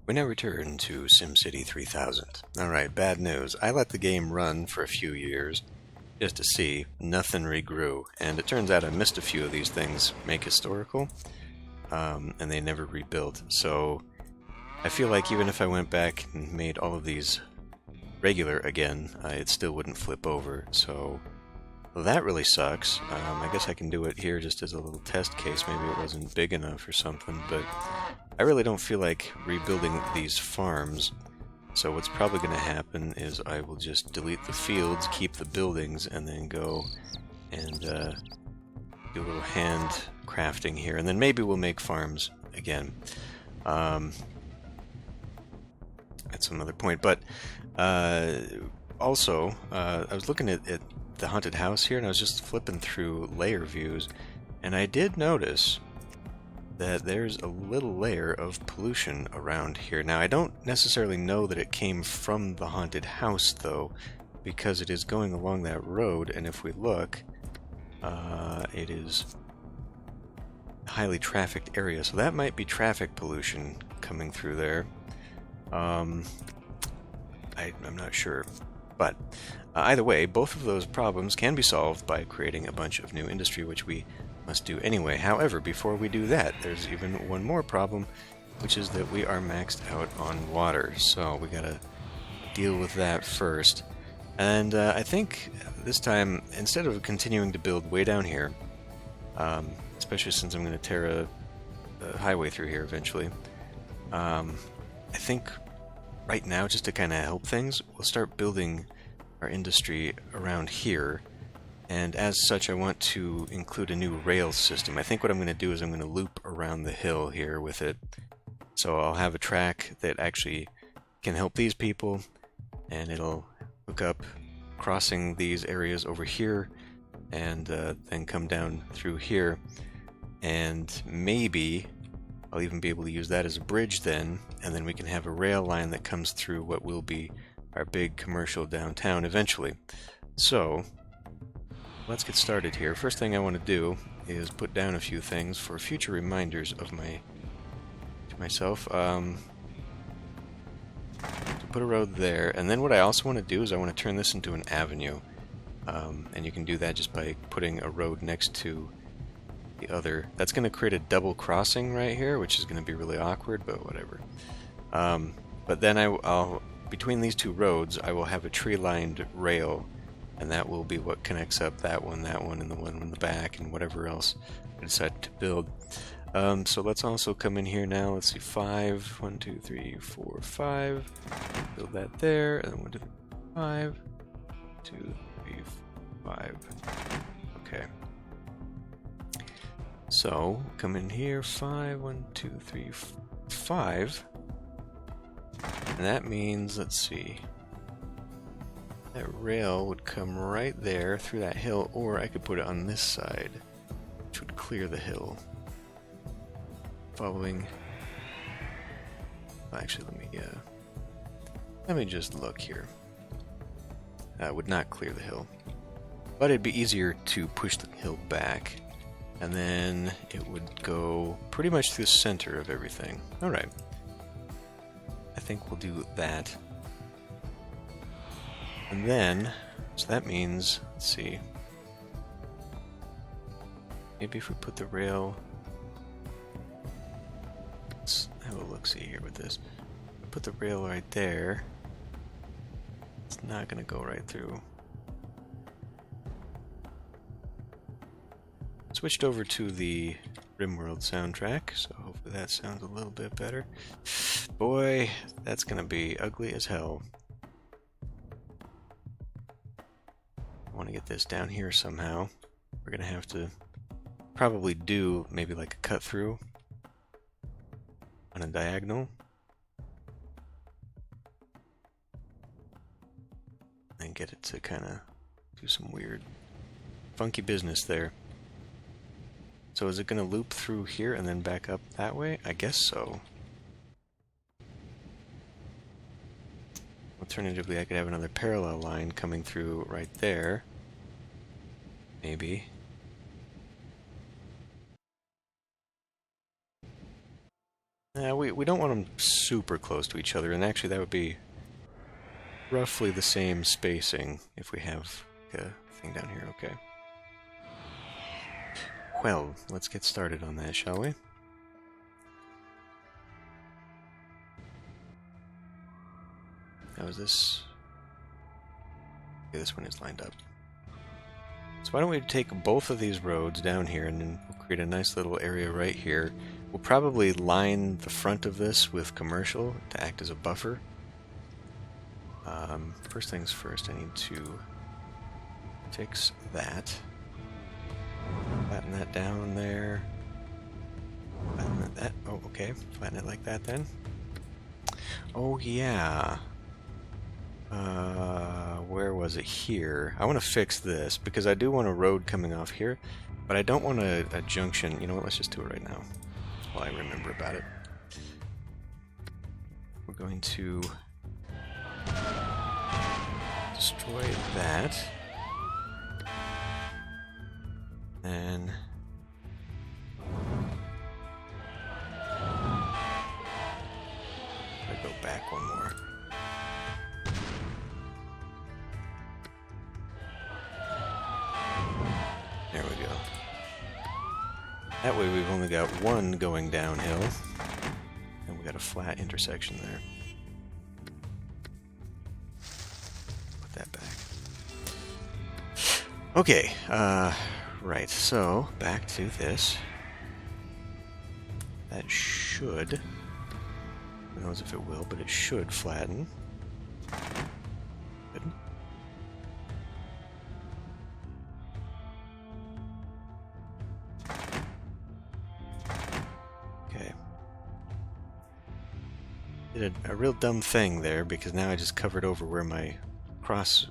We now return to SimCity 3000. Alright, bad news. I let the game run for a few years just to see. Nothing regrew. And it turns out I missed a few of these things make historical, and they never rebuilt. So I feel like even if I went back and made all of these regular again, it still wouldn't flip over. So well, that really sucks. I guess I can do it here just as a little test case. Maybe it wasn't big enough or something, but I really don't feel like rebuilding these farms. So what's probably going to happen is I will just delete the fields, keep the buildings, and then go and do a little hand crafting here. And then maybe we'll make farms again. At some other point. But also, I was looking at the haunted house here, and I was just flipping through layer views, and I did notice that there's a little layer of pollution around here. Now, I don't necessarily know that it came from the haunted house, though, because it is going along that road, and if we look, it is a highly trafficked area, so that might be traffic pollution coming through there. I'm not sure, but either way, both of those problems can be solved by creating a bunch of new industry, which we must do anyway. However, before we do that, there's even one more problem, which is that we are maxed out on water, so we gotta deal with that first. And I think this time, instead of continuing to build way down here, especially since I'm going to tear a highway through here eventually, I think right now, just to kind of help things, we'll start building our industry around here, and as such I want to include a new rail system. I think what I'm going to do is I'm going to loop around the hill here with it, so I'll have a track that actually can help these people, and it'll hook up crossing these areas over here, and then come down through here, and maybe I'll even be able to use that as a bridge then, and then we can have a rail line that comes through what will be our big commercial downtown eventually. So, let's get started here. First thing I want to do is put down a few things for future reminders of myself. To put a road there, and then what I also want to do is I want to turn this into an avenue. And you can do that just by putting a road next to the other. That's going to create a double crossing right here, which is going to be really awkward, but whatever. But then I'll between these two roads, I will have a tree-lined rail, and that will be what connects up that one, and the one in the back, and whatever else I decide to build. So let's also come in here now. Let's see, 5, 1, 2, 3, 4, 5. Build that there, and then 1, 2, 3, 5, 2, 3, 5. Okay. So come in here, 5, 1, 2, 3, 5. And that means, let's see, that rail would come right there through that hill, or I could put it on this side, which would clear the hill. Following. Actually, let me just look here. Would not clear the hill, but it'd be easier to push the hill back, and then it would go pretty much through the center of everything. All right. I think we'll do that. And then, so that means, let's see, maybe if we put the rail, let's have a look-see here with this. Put the rail right there. It's not going to go right through. Switched over to the RimWorld soundtrack, so hopefully that sounds a little bit better. Boy, that's gonna be ugly as hell. I want to get this down here somehow. We're gonna have to probably do maybe like a cut through on a diagonal, and get it to kind of do some weird, funky business there. So is it going to loop through here and then back up that way? I guess so. Alternatively, I could have another parallel line coming through right there. Maybe. We don't want them super close to each other, and actually that would be roughly the same spacing if we have a thing down here. Okay. Well, let's get started on that, shall we? Now is this... Okay, this one is lined up. So why don't we take both of these roads down here and then we'll create a nice little area right here. We'll probably line the front of this with commercial to act as a buffer. First things first, I need to fix that. Flatten that down there. Flatten that. Oh, okay. Flatten it like that then. Oh, yeah. Where was it? Here. I want to fix this because I do want a road coming off here, but I don't want a junction. You know what? Let's just do it right now while I remember about it. We're going to destroy that. And I go back one more. There we go. That way we've only got one going downhill, and we got a flat intersection there. Put that back. Okay, right, so back to this. That should, who knows if it will, but it should flatten. Good. Okay. Did a real dumb thing there because now I just covered over where my cross...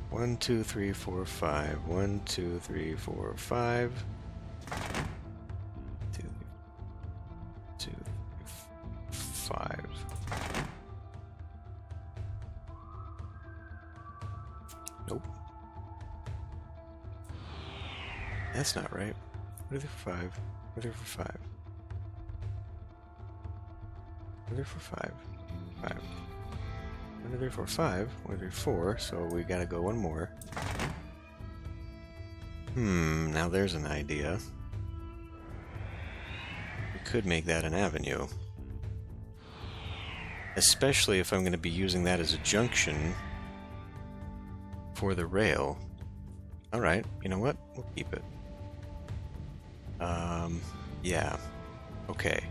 1, 2, 3, 4, 5. 1, 2, 3, 4, 5. 2, 2, 5. Nope. That's not right. What are there for 5? What are there for 5? What are there for 5? 5. 1, 2, 3, 4, 5. 1, 2, 3, 4. So we gotta go one more. Now there's an idea. We could make that an avenue. Especially if I'm going to be using that as a junction for the rail. Alright, you know what? We'll keep it. Yeah. Okay.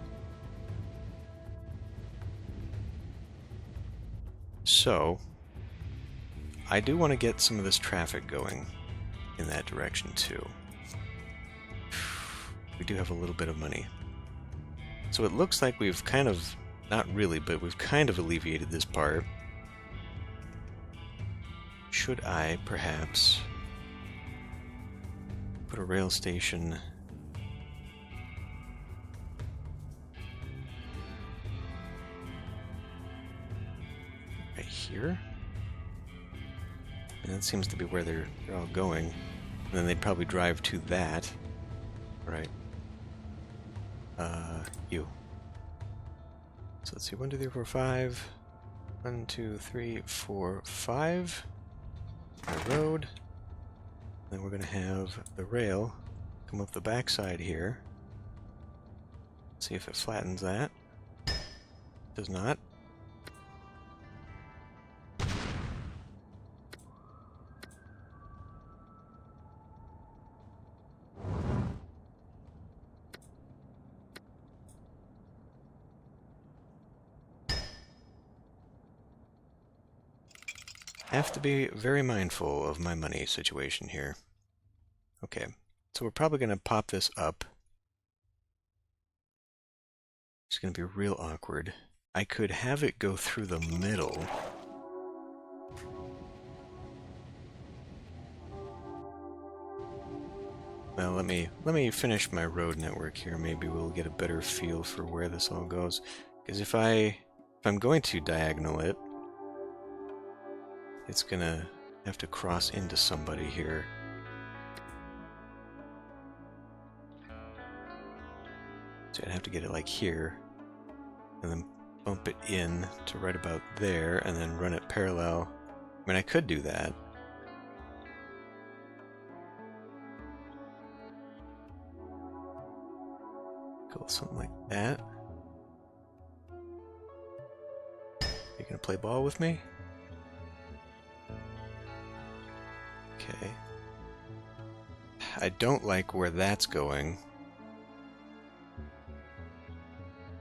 So, I do want to get some of this traffic going in that direction too. We do have a little bit of money. So it looks like we've kind of, not really, but we've kind of alleviated this part. Should I perhaps put a rail station right here? And that seems to be where they're all going. And then they'd probably drive to that. Right. You. So let's see, 1, 2, 3, 4, 5. 1, 2, 3, 4, 5. The road. Then we're going to have the rail come up the backside here. See if it flattens that. Does not. Have to be very mindful of my money situation here. Okay, so we're probably going to pop this up. It's going to be real awkward. I could have it go through the middle. Well, let me finish my road network here. Maybe we'll get a better feel for where this all goes. Because if I'm going to diagonal it, it's gonna have to cross into somebody here. Actually, I'd have to get it like here, and then bump it in to right about there, and then run it parallel. I mean, I could do that. Go with something like that. You gonna play ball with me? Okay. I don't like where that's going,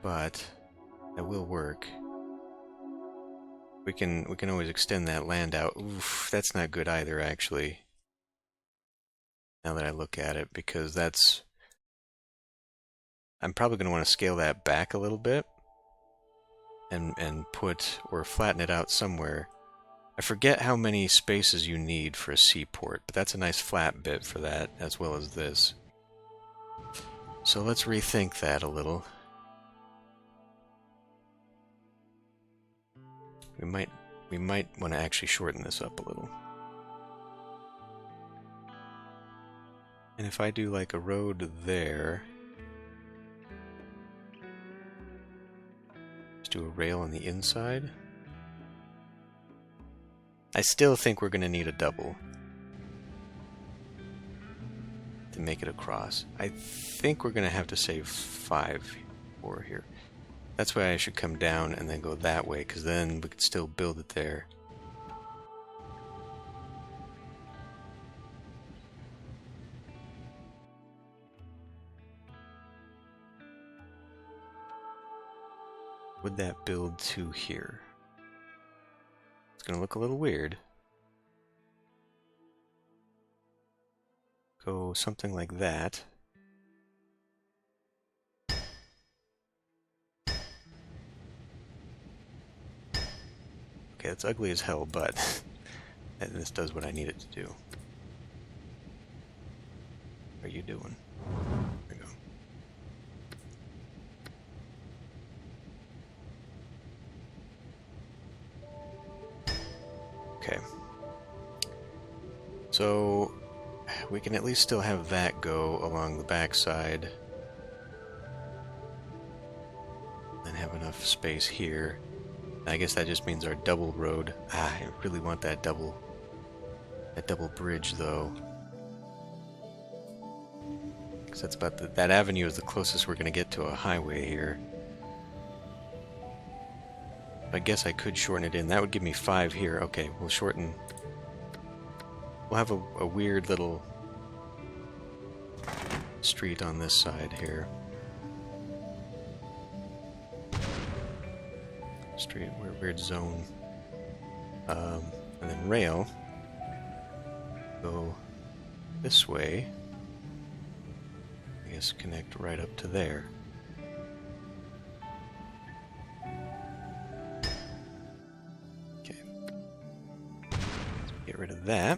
but that will work. We can always extend that land out. Oof, that's not good either, actually. Now that I look at it, because that's... I'm probably going to want to scale that back a little bit and put or flatten it out somewhere. I forget how many spaces you need for a seaport, but that's a nice flat bit for that, as well as this. So let's rethink that a little. We might want to actually shorten this up a little. And if I do like a road there, just do a rail on the inside. I still think we're going to need a double to make it across. I think we're going to have to save 5 or here. That's why I should come down and then go that way, because then we could still build it there. Would that build to here? It's going to look a little weird. Go something like that. Okay, it's ugly as hell, but this does what I need it to do. What are you doing? There we go. Okay. So we can at least still have that go along the backside. And have enough space here. I guess that just means our double road. I really want that double bridge though. Because that's about that avenue is the closest we're going to get to a highway here. I guess I could shorten it in. That would give me 5 here. Okay, we'll shorten. We'll have a weird little street on this side here. Street, weird zone. And then rail. Go this way. I guess connect right up to there. Okay. So get rid of that.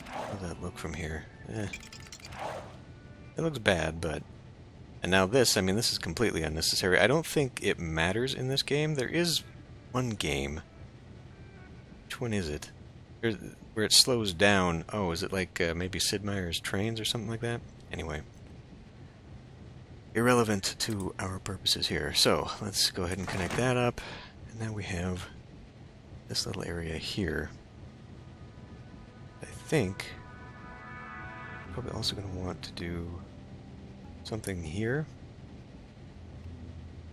How does that look from here? It looks bad, but... And now this, I mean, this is completely unnecessary. I don't think it matters in this game. There is one game. Which one is it? Where it slows down. Oh, is it like maybe Sid Meier's Trains or something like that? Anyway. Irrelevant to our purposes here. So, let's go ahead and connect that up. And now we have this little area here. I think I'm probably also going to want to do something here.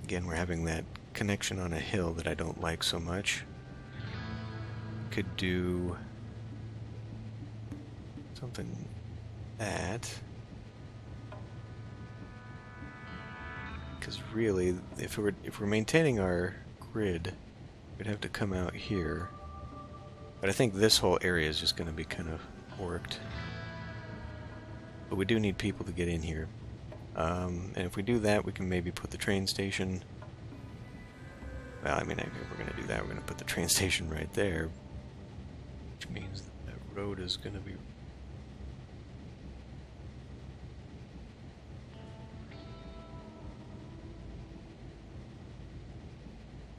Again, we're having that connection on a hill that I don't like so much. Could do something like that. Because really, if we're maintaining our grid, we'd have to come out here. But I think this whole area is just going to be kind of worked. But we do need people to get in here. And if we do that, we can maybe put the train station... Well, I mean, if we're going to do that, we're going to put the train station right there. Which means that road is going to be...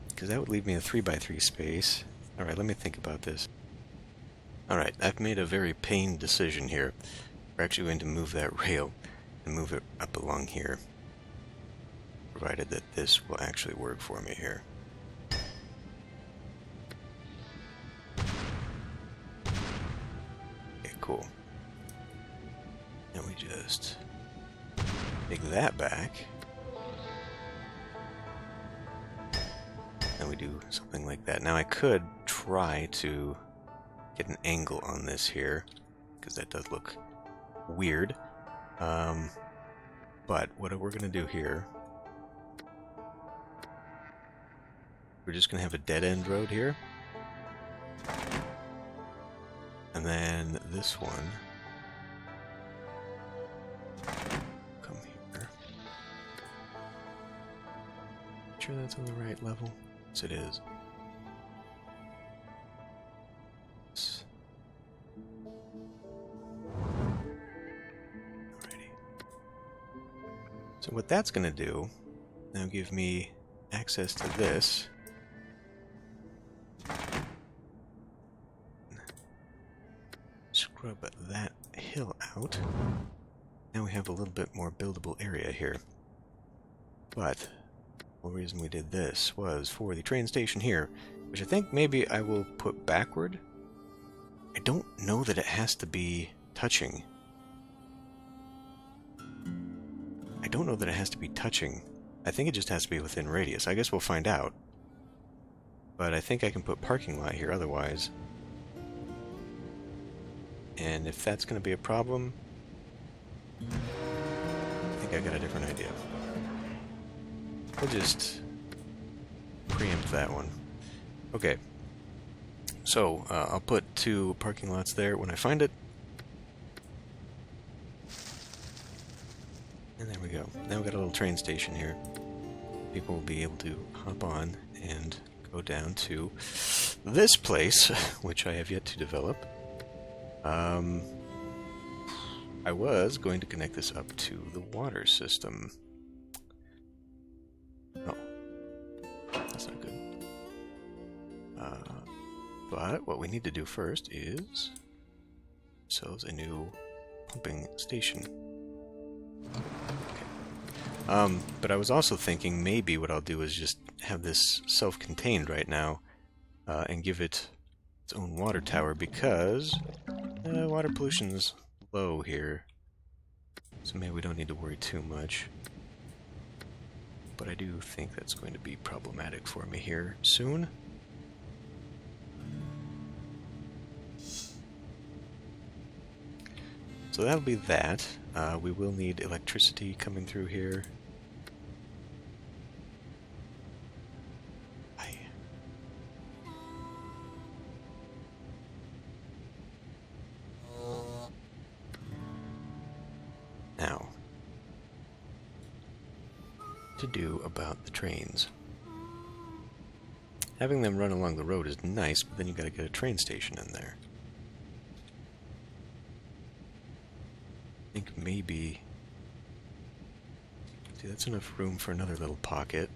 Because that would leave me a 3x3 space. Alright, let me think about this. Alright, I've made a very pained decision here. We're actually going to move that rail. and move it up along here, provided that this will actually work for me here. Okay, cool. Now we just take that back. And we do something like that. Now I could try to get an angle on this here, because that does look weird. But what we're going to do here, we're just going to have a dead-end road here. And then this one, come here. Sure that's on the right level? Yes, it is. Alrighty. So what that's going to do, now give me access to this. Scrub that hill out. Now we have a little bit more buildable area here. But the reason we did this was for the train station here, which I think maybe I will put backward. I don't know that it has to be touching. I don't know that it has to be touching. I think it just has to be within radius. I guess we'll find out. But I think I can put parking lot here otherwise. And if that's going to be a problem, I think I got a different idea. We'll just preempt that one. Okay. So, I'll put 2 parking lots there when I find it. And there we go. Now we've got a little train station here. People will be able to hop on and go down to this place, which I have yet to develop. I was going to connect this up to the water system. Oh, that's not good. But what we need to do first is ourselves a new pumping station. Okay. But I was also thinking maybe what I'll do is just have this self-contained right now, and give it its own water tower, because water pollution's low here, so maybe we don't need to worry too much. But I do think that's going to be problematic for me here soon. So that'll be that. We will need electricity coming through here. Now, to do about the trains. Having them run along the road is nice, but then you gotta get a train station in there. I think maybe... See, that's enough room for another little pocket.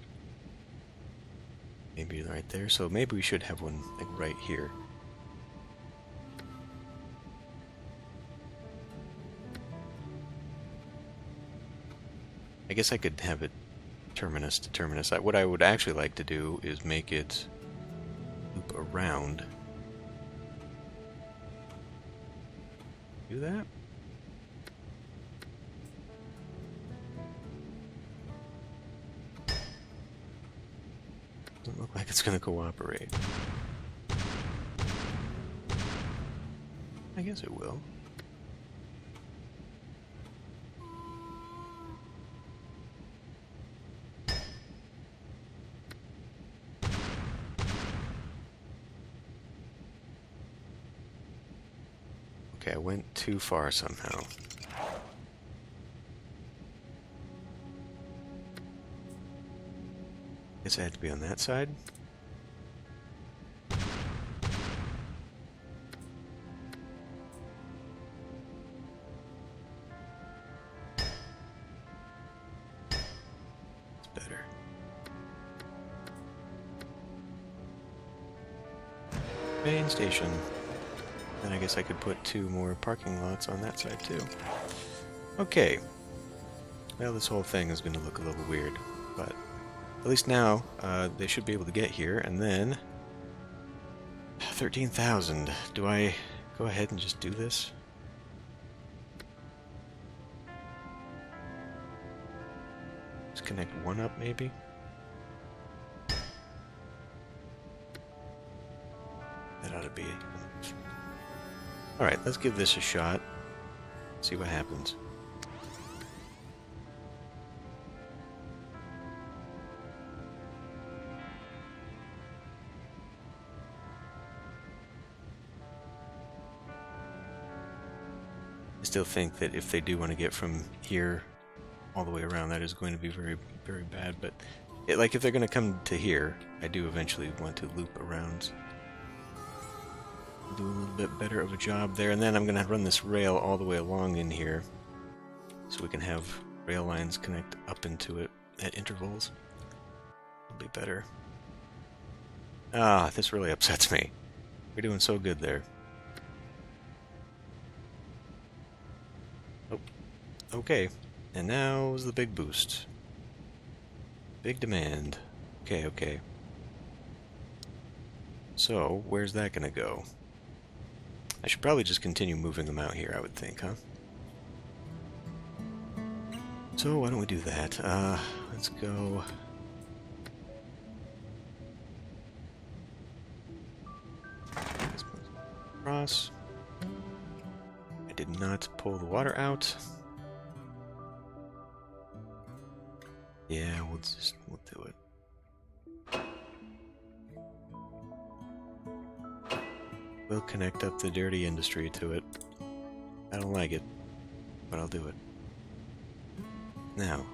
Maybe right there, so maybe we should have one like right here. I guess I could have it terminus to terminus. What I would actually like to do is make it loop around. Do that? Doesn't look like it's going to cooperate. I guess it will. Okay, I went too far somehow. Guess I had to be on that side. It's better. Main station. Then I guess I could put 2 more parking lots on that side too. Okay, well, this whole thing is going to look a little weird, but at least now they should be able to get here, and then 13,000. Do I go ahead and just do this? Just connect one up, maybe? That ought to be... Alright, let's give this a shot. See what happens. I still think that if they do want to get from here all the way around, that is going to be very, very bad. But like if they're going to come to here, I do eventually want to loop around, do a little bit better of a job there, and then I'm going to run this rail all the way along in here, so we can have rail lines connect up into it at intervals. It'll be better. Ah, this really upsets me. We're doing so good there. Okay, and now's the big boost. Big demand. Okay, okay. So, where's that gonna go? I should probably just continue moving them out here, I would think, huh? So, why don't we do that? Let's go... Across. I did not pull the water out. Yeah, we'll do it. We'll connect up the dirty industry to it. I don't like it, but I'll do it. Now,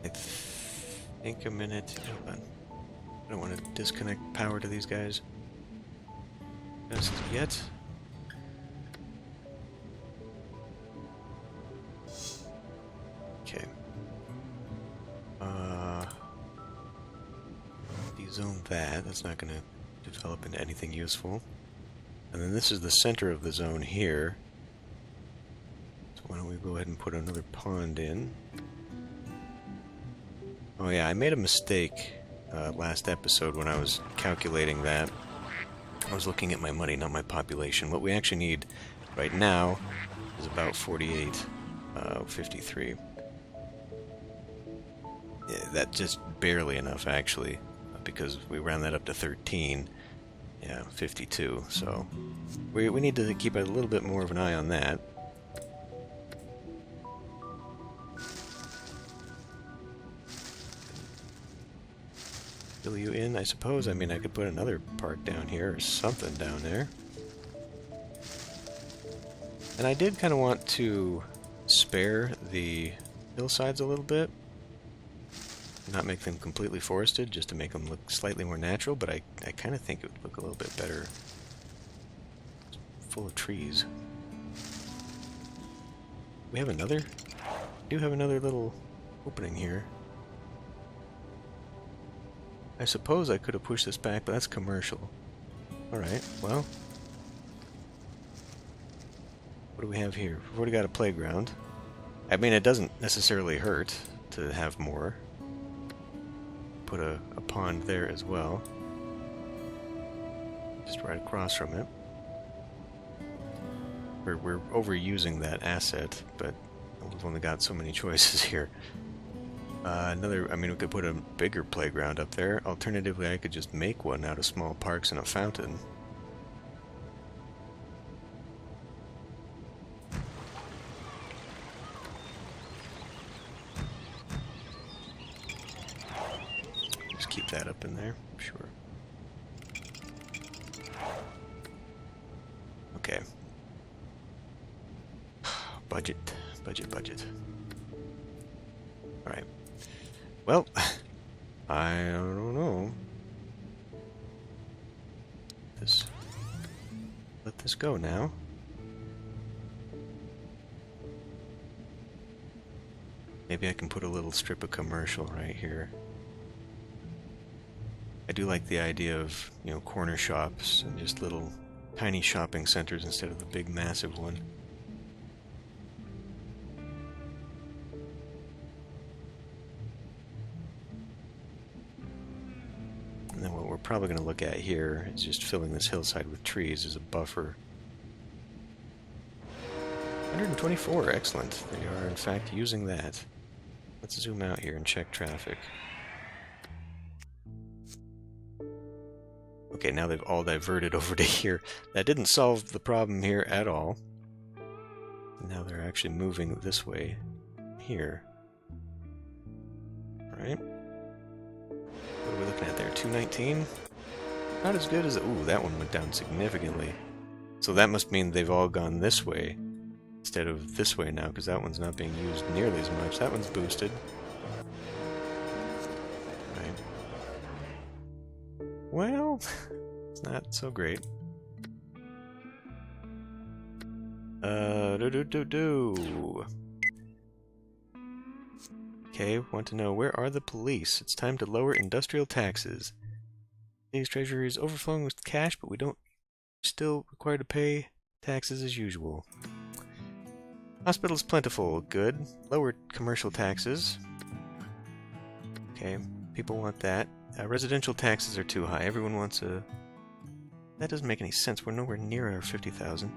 I think a minute. Hold on. I don't want to disconnect power to these guys just yet. Okay. Dezone that. That's not going to develop into anything useful. And then this is the center of the zone here. So why don't we go ahead and put another pond in? Oh yeah, I made a mistake last episode when I was calculating that. I was looking at my money, not my population. What we actually need right now is about 48, 53. Yeah, that's just barely enough, actually, because we round that up to 13. Yeah, 52. So we need to keep a little bit more of an eye on that. Fill you in, I suppose. I mean, I could put another park down here or something down there. And I did kind of want to spare the hillsides a little bit. Not make them completely forested, just to make them look slightly more natural, but I kind of think it would look a little bit better full of trees. We have another? We do have another little opening here. I suppose I could have pushed this back, but that's commercial. Alright, well. What do we have here? We've already got a playground. I mean, it doesn't necessarily hurt to have more. Put a pond there as well. Just right across from it. We're overusing that asset, but we've only got so many choices here. I mean, we could put a bigger playground up there. Alternatively, I could just make one out of small parks and a fountain. Just keep that up in there, sure. Okay. Budget. Alright. Well, I don't know. Let this go now. Maybe I can put a little strip of commercial right here. I do like the idea of, you know, corner shops and just little tiny shopping centers instead of the big massive one. probably going to look at here is just filling this hillside with trees as a buffer. 124, excellent. They are in fact using that. Let's zoom out here and check traffic. Okay, now they've all diverted over to here. That didn't solve the problem here at all. Now they're actually moving this way here. Alright. What are we looking at there? 219? Not as good as... Ooh, that one went down significantly. So that must mean they've all gone this way instead of this way now, because that one's not being used nearly as much. That one's boosted. Right. Well, it's not so great. Okay, want to know, where are the police? It's time to lower industrial taxes. Today's treasury is overflowing with cash, but we don't still require to pay taxes as usual. Hospitals plentiful, good. Lower commercial taxes. Okay, people want that. Residential taxes are too high. Everyone wants a... That doesn't make any sense. We're nowhere near our 50,000.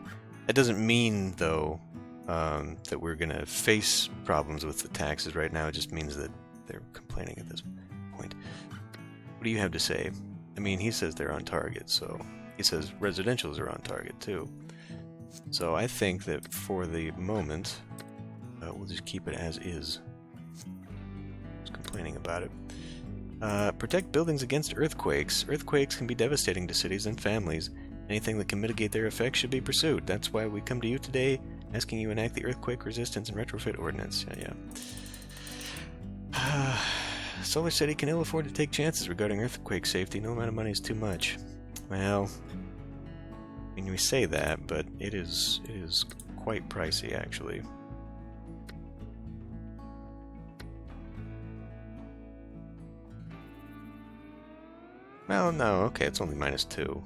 That doesn't mean, though, that we're going to face problems with the taxes right now. It just means that they're complaining at this point. What do you have to say? I mean, he says they're on target, so... He says residentials are on target, too. So I think that for the moment, we'll just keep it as is. Just complaining about it. Protect buildings against earthquakes. Earthquakes can be devastating to cities and families. Anything that can mitigate their effects should be pursued. That's why we come to you today, asking you to enact the Earthquake Resistance and Retrofit Ordinance. Yeah. SolarCity can ill afford to take chances regarding earthquake safety. No amount of money is too much. Well, I mean, we say that, but it is quite pricey, actually. Well, no, okay, it's only -2.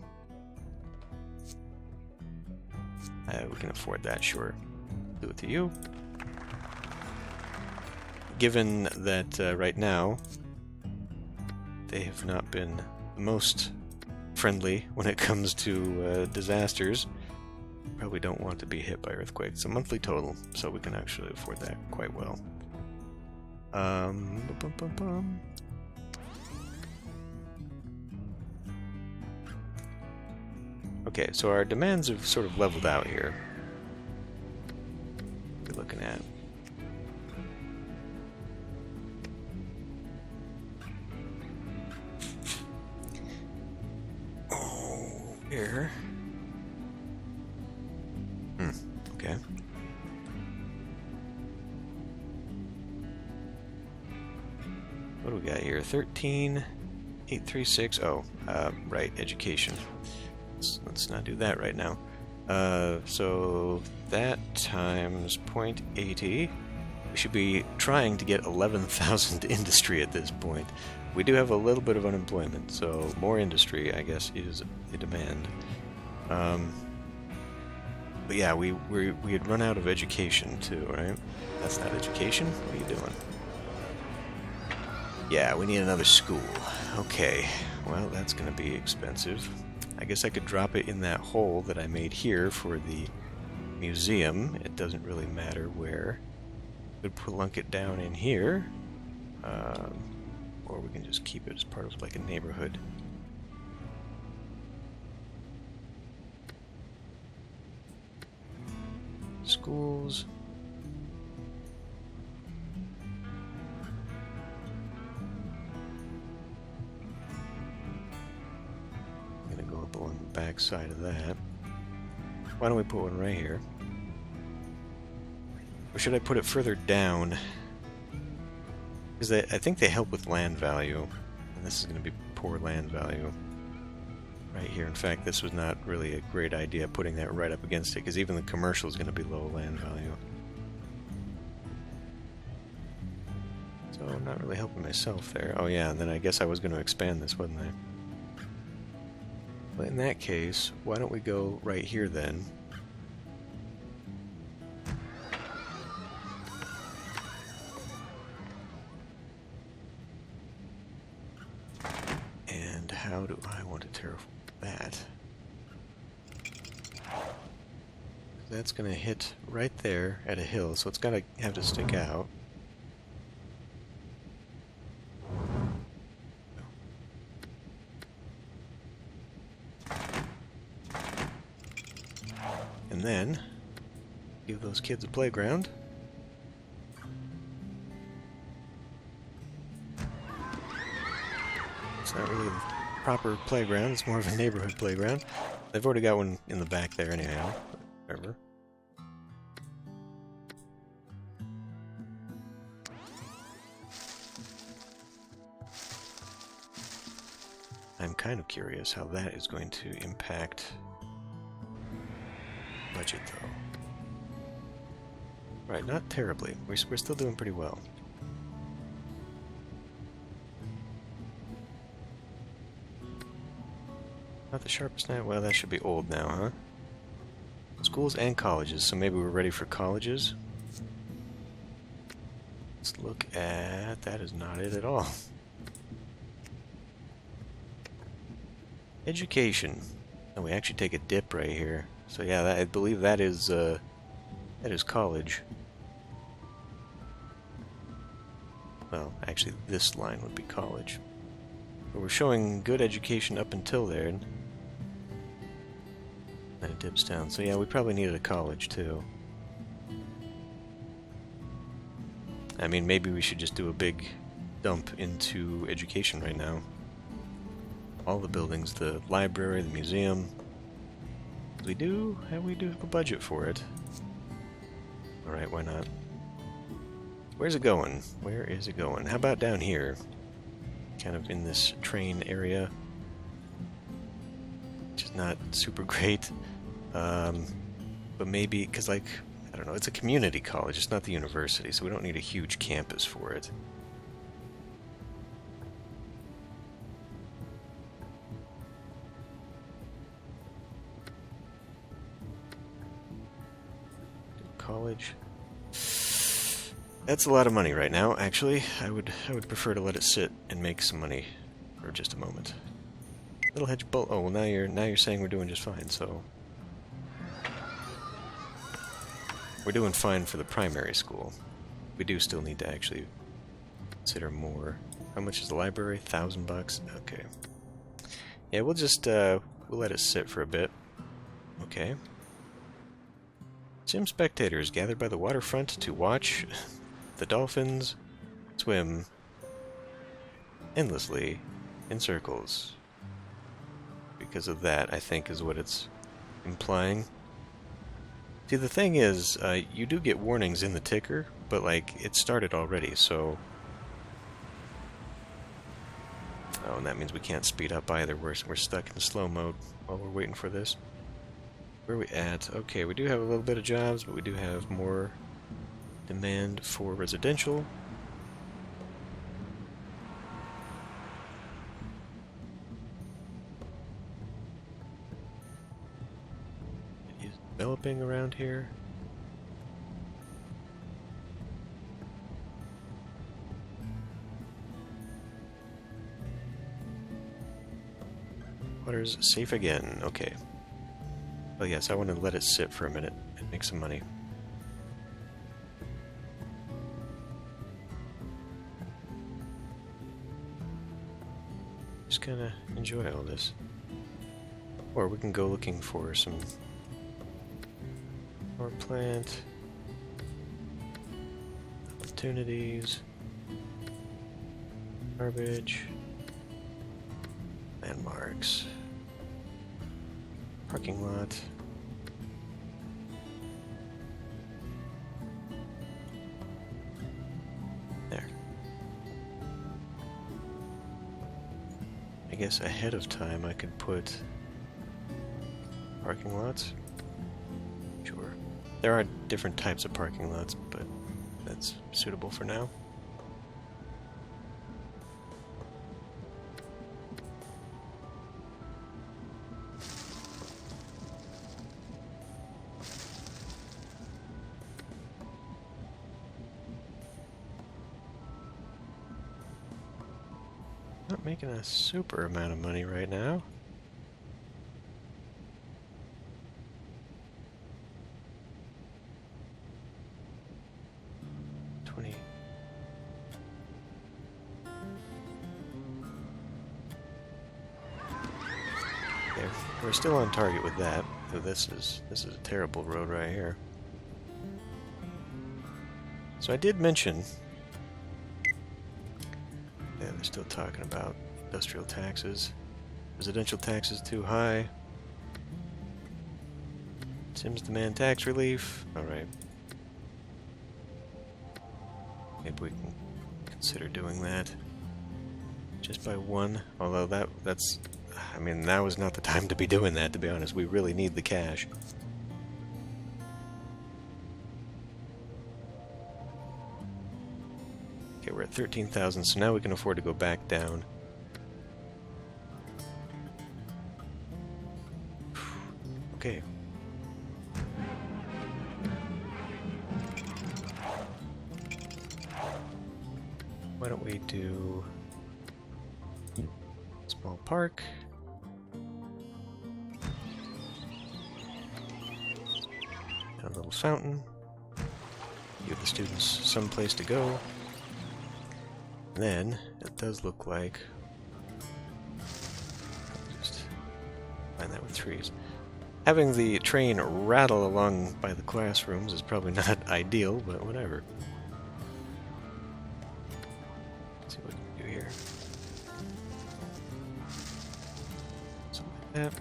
We can afford that, sure. Do it to you. Given that right now they have not been the most friendly when it comes to disasters, probably don't want to be hit by earthquakes. It's a monthly total, so we can actually afford that quite well. Okay, so our demands have sort of leveled out here. We're looking at. Oh, here. Okay. What do we got here? 13,836. Oh, right, education. Let's not do that right now. So that times 0.80, we should be trying to get 11,000 industry at this point. We do have a little bit of unemployment, so more industry, I guess, is a demand. But yeah, we had run out of education too, right? That's not education. What are you doing? Yeah, we need another school. Okay, well, that's going to be expensive. I guess I could drop it in that hole that I made here for the museum. It doesn't really matter where. Could plunk it down in here. Or we can just keep it as part of like a neighborhood. Schools. On the back side of that. Why don't we put one right here? Or should I put it further down? Because I think they help with land value. And this is going to be poor land value. Right here. In fact, this was not really a great idea putting that right up against it, because even the commercial is going to be low land value. So I'm not really helping myself there. Oh yeah, and then I guess I was going to expand this, wasn't I? But in that case, why don't we go right here then? And how how do I want to terraform that? That's going to hit right there at a hill, so it's got to have to stick out. And then give those kids a playground. It's not really a proper playground, it's more of a neighborhood playground. They've already got one in the back there anyhow. Whatever. I'm kind of curious how that is going to impact budget, though. Right, not terribly. We're still doing pretty well. Not the sharpest knife? Well, that should be old now, huh? Schools and colleges, so maybe we're ready for colleges. Let's look at... that is not it at all. Education. And we actually take a dip right here. So yeah, I believe that is college. Well, actually this line would be college. But we're showing good education up until there. And then it dips down. So yeah, we probably needed a college too. I mean, maybe we should just do a big dump into education right now. All the buildings, the library, the museum. We do have a budget for it. Alright, why not? Where's it going? Where is it going? How about down here? Kind of in this train area. Which is not super great. But maybe, because like, I don't know, it's a community college, it's not the university, so we don't need a huge campus for it. College. That's a lot of money right now, actually. I would prefer to let it sit and make some money for just a moment. Little hedge bull. Oh, well, now you're saying we're doing just fine, so we're doing fine for the primary school. We do still need to actually consider more. How much is the library? $1,000. Okay. Yeah, we'll just we'll let it sit for a bit. Okay. Sim spectators gathered by the waterfront to watch the dolphins swim endlessly in circles. Because of that, I think, is what it's implying. See, the thing is, you do get warnings in the ticker, but, like, it started already, so... Oh, and that means we can't speed up either. We're stuck in slow mode while we're waiting for this. Where are we at? Okay, we do have a little bit of jobs, but we do have more demand for residential. It is developing around here. Water's safe again. Okay. Oh yes, I want to let it sit for a minute and make some money. Just kind of enjoy all this. Or we can go looking for some power plant opportunities, garbage, landmarks, parking lot. There. I guess ahead of time I could put parking lots. Sure. There are different types of parking lots, but that's suitable for now. Not making a super amount of money right now. There. We're still on target with that. So this is a terrible road right here. So I did mention, yeah, they're still talking about industrial taxes. Residential taxes too high. Sims demand tax relief. Alright. Maybe we can consider doing that. Just by one. Although that's... I mean, now is not the time to be doing that, to be honest. We really need the cash. Okay, we're at 13,000, so now we can afford to go back down. Okay. Why don't we do small park? And a little fountain. Give the students some place to go. And then it does look like, just find that with trees. Having the train rattle along by the classrooms is probably not ideal, but whatever. Let's see what we can do here. Something like that.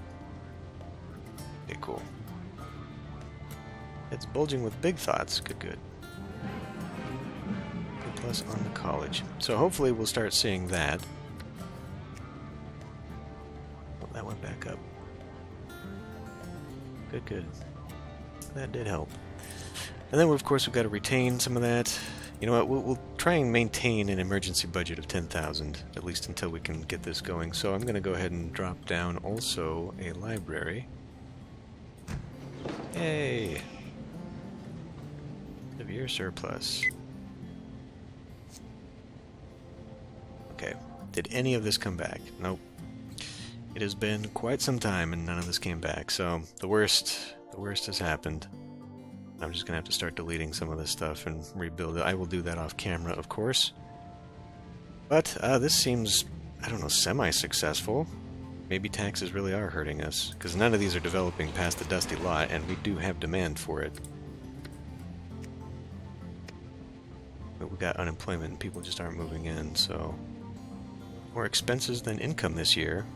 Okay, cool. It's bulging with big thoughts. Good, good. Plus on the college. So hopefully we'll start seeing that. Oh, that went back up. Good, good. That did help. And then, of course, we've got to retain some of that. You know what? We'll try and maintain an emergency budget of 10,000, at least until we can get this going. So I'm going to go ahead and drop down also a library. Yay! Severe surplus. Okay. Did any of this come back? Nope. It has been quite some time and none of this came back. So the worst has happened. I'm just gonna have to start deleting some of this stuff and rebuild it. I will do that off camera, of course. But this seems, I don't know, semi-successful. Maybe taxes really are hurting us, because none of these are developing past the dusty lot, and we do have demand for it. But we got unemployment and people just aren't moving in, so... More expenses than income this year?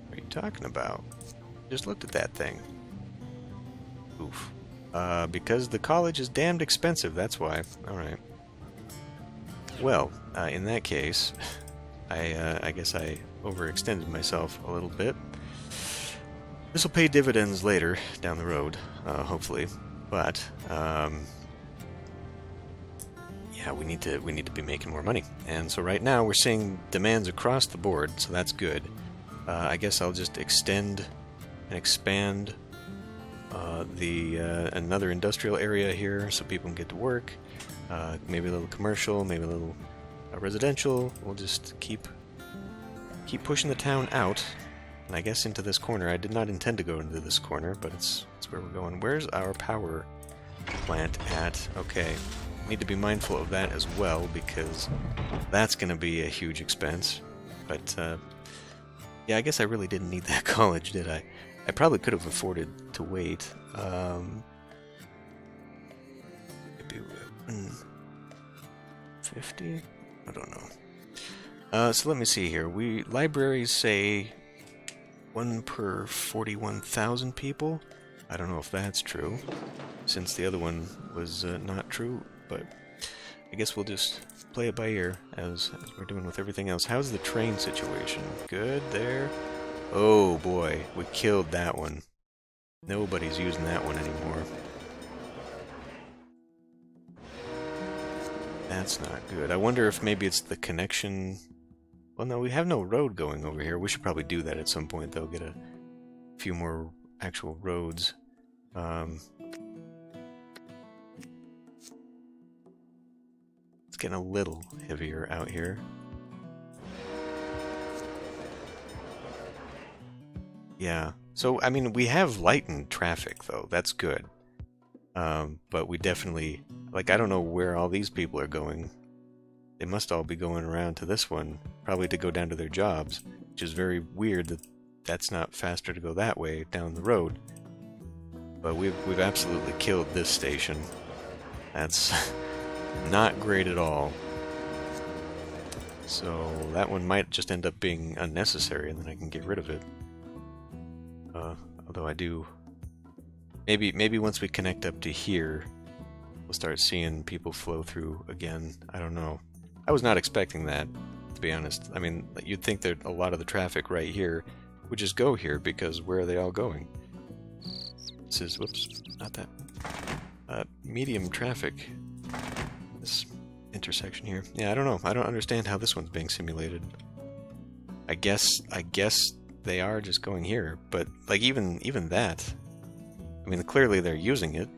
What are you talking about? Just looked at that thing. Oof. Because the college is damned expensive, that's why. Alright. Well, in that case, I guess I overextended myself a little bit. This will pay dividends later, down the road, hopefully. But, yeah, we need to be making more money. And so right now we're seeing demands across the board, so that's good. I guess I'll just extend and expand another industrial area here so people can get to work. Maybe a little commercial, maybe a little residential. We'll just keep pushing the town out, and I guess into this corner. I did not intend to go into this corner, but it's where we're going. Where's our power plant at? Okay. Need to be mindful of that as well, because that's going to be a huge expense. But yeah, I guess I really didn't need that college, did I? I probably could have afforded to wait. Maybe 150? I don't know. So let me see here. Libraries say 1 per 41,000 people. I don't know if that's true, since the other one was not true. But I guess we'll just play it by ear, as we're doing with everything else. How's the train situation? Good there? Oh boy, we killed that one. Nobody's using that one anymore. That's not good. I wonder if maybe it's the connection... Well, no, we have no road going over here. We should probably do that at some point, though. Get a few more actual roads. It's getting a little heavier out here. Yeah. So, I mean, we have lightened traffic, though. That's good. But we definitely, like, I don't know where all these people are going. They must all be going around to this one, probably to go down to their jobs, which is very weird that that's not faster to go that way down the road. But we've absolutely killed this station. That's not great at all. So that one might just end up being unnecessary, and then I can get rid of it. Although I do... Maybe once we connect up to here, we'll start seeing people flow through again. I don't know. I was not expecting that, to be honest. I mean, you'd think that a lot of the traffic right here would just go here, because where are they all going? This is... whoops, not that. Medium traffic. This intersection here. Yeah, I don't know. I don't understand how this one's being simulated. I guess they are just going here, but like even that, I mean, clearly they're using it.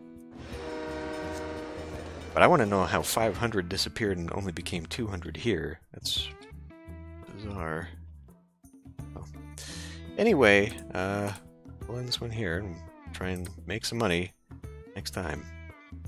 But I want to know how 500 disappeared and only became 200 here. That's bizarre. Oh. Anyway, we'll end this one here and try and make some money next time.